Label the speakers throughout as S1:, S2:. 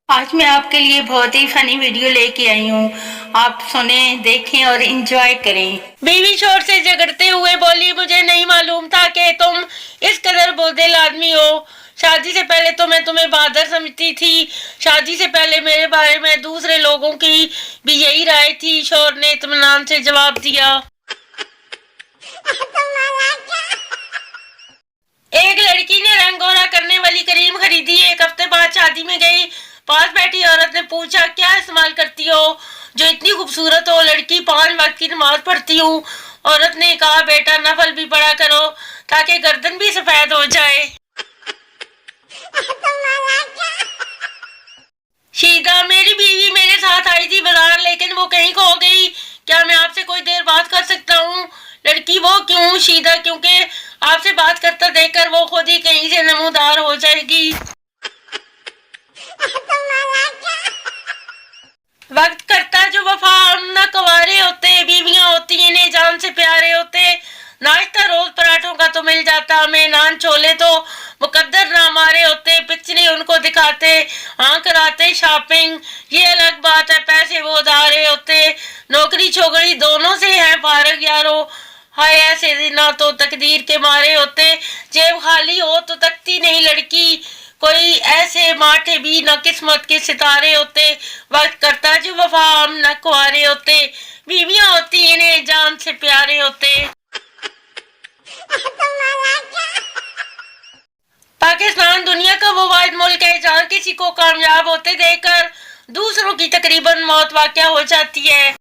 S1: आज मैं आपके लिए बहुत ही फनी वीडियो लेके आई हूँ। आप सुने, देखें और एंजॉय करें।
S2: बीवी शोर से झगड़ते हुए बोली, मुझे नहीं मालूम था कि तुम इस कदर बुज़दिल आदमी हो। शादी से पहले तो मैं तुम्हें बहादुर समझती थी। शादी से पहले मेरे बारे में दूसरे लोगों की भी यही राय थी। शोर ने इत्मीनान से जवाब दिया। एक लड़की ने रंग गोरा करने वाली क्रीम खरीदी। एक हफ्ते बाद शादी में गई। पास बैठी औरत ने पूछा, क्या इस्तेमाल करती हो जो इतनी खूबसूरत हो? लड़की, 5 वक्त की नमाज पढ़ती हूँ। औरत ने कहा, बेटा नफल भी पढ़ा करो ताकि गर्दन भी सफेद हो जाए। शीदा, मेरी बीवी मेरे साथ आई थी बाजार, लेकिन वो कहीं खो गई। क्या मैं आपसे कोई देर बात कर सकता हूँ? लड़की, वो क्यों? शीदा, क्योंकि आपसे बात करता देखकर वो खुद ही कहीं से नमूदार हो जाएगी। वक्त करता जो वफा, हम न कुंवारे होते, बीवियां होती इन्हें जान से प्यारे होते। नाश्ता रोज पराठों का तो मिल जाता हमें, नान छोले तो मुकद्दर ना हमारे होते। पिक्चरें उनको दिखाते, हाँ कराते शॉपिंग, ये अलग बात है, पैसे वो उधारे होते। नौकरी छोकरी दोनों से है फारग यारो, हाय ऐसे दिन ना तो तकदीर के मारे होते। जेब खाली हो तो तकती नहीं लड़की, कोई ऐसे माठे भी न किस्मत के सितारे होते। वक्त करता जो वफा, हम न कुंवारे होते, बीवियां होती इन्हें जान से प्यारे होते। पाकिस्तान दुनिया का वो वाहिद मुल्क है जहाँ किसी को कामयाब होते देखकर दूसरों की तकरीबन मौत वाक़या हो जाती है।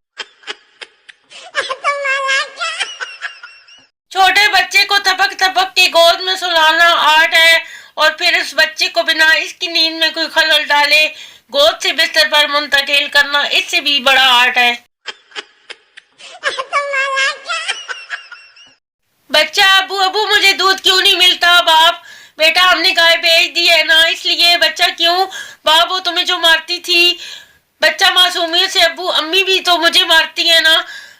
S2: छोटे बच्चे को थपक थपक के गोद में सुलाना आर्ट है, और फिर उस बच्चे को बिना इसकी नींद में कोई खलल डाले गोद से बिस्तर पर मुंतकिल करना, इससे भी बड़ा आर्ट है। बच्चा, अबू अबू मुझे दूध क्यों नहीं मिलता? बाप, बेटा हमने गाय बेच दी है ना, इसलिए। बच्चा, क्यों? बाप, वो तुम्हें जो मारती थी। बच्चा मासूमियत से, अबू अम्मी भी तो मुझे मारती है ना।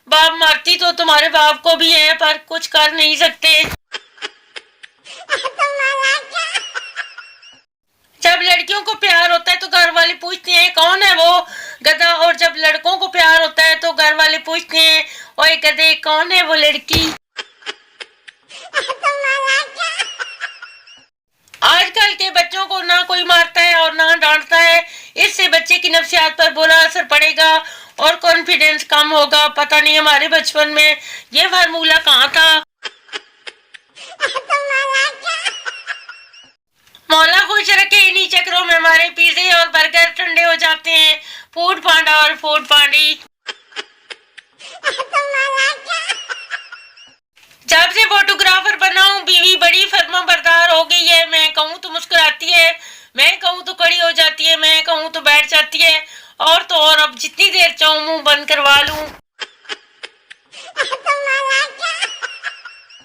S2: बाप, मारती तो तुम्हारे बाप को भी है, पर कुछ कर नहीं सकते। जब लड़कियों को प्यार होता है तो घर वाले पूछते हैं कौन है वो गधा, और जब लड़कों को प्यार होता है तो घर वाले पूछते हैं, ओए गधे, कौन है वो लड़की। आजकल के बच्चों को ना कोई मारता है और ना डांटता है, इससे बच्चे की नफ्सियात पर बुरा असर पड़ेगा और कॉन्फिडेंस कम होगा। पता नहीं हमारे बचपन में ये फार्मूला कहाँ था। मौला खुश रखे, इन्हीं चक्रों में हमारे पिज़्ज़े और बर्गर ठंडे हो जाते हैं। फूड पांडा और फूड पांडी। जब से फोटोग्राफर बना हूँ बीवी बड़ी फर्माबरदार हो गई है। मैं कहूँ तो मुस्कुराती है, मैं कहूँ तो खड़ी हो जाती है, मैं कहूँ तो बैठ जाती है, और तो और अब जितनी देर चाहूँ मुंह बंद करवा लूँ।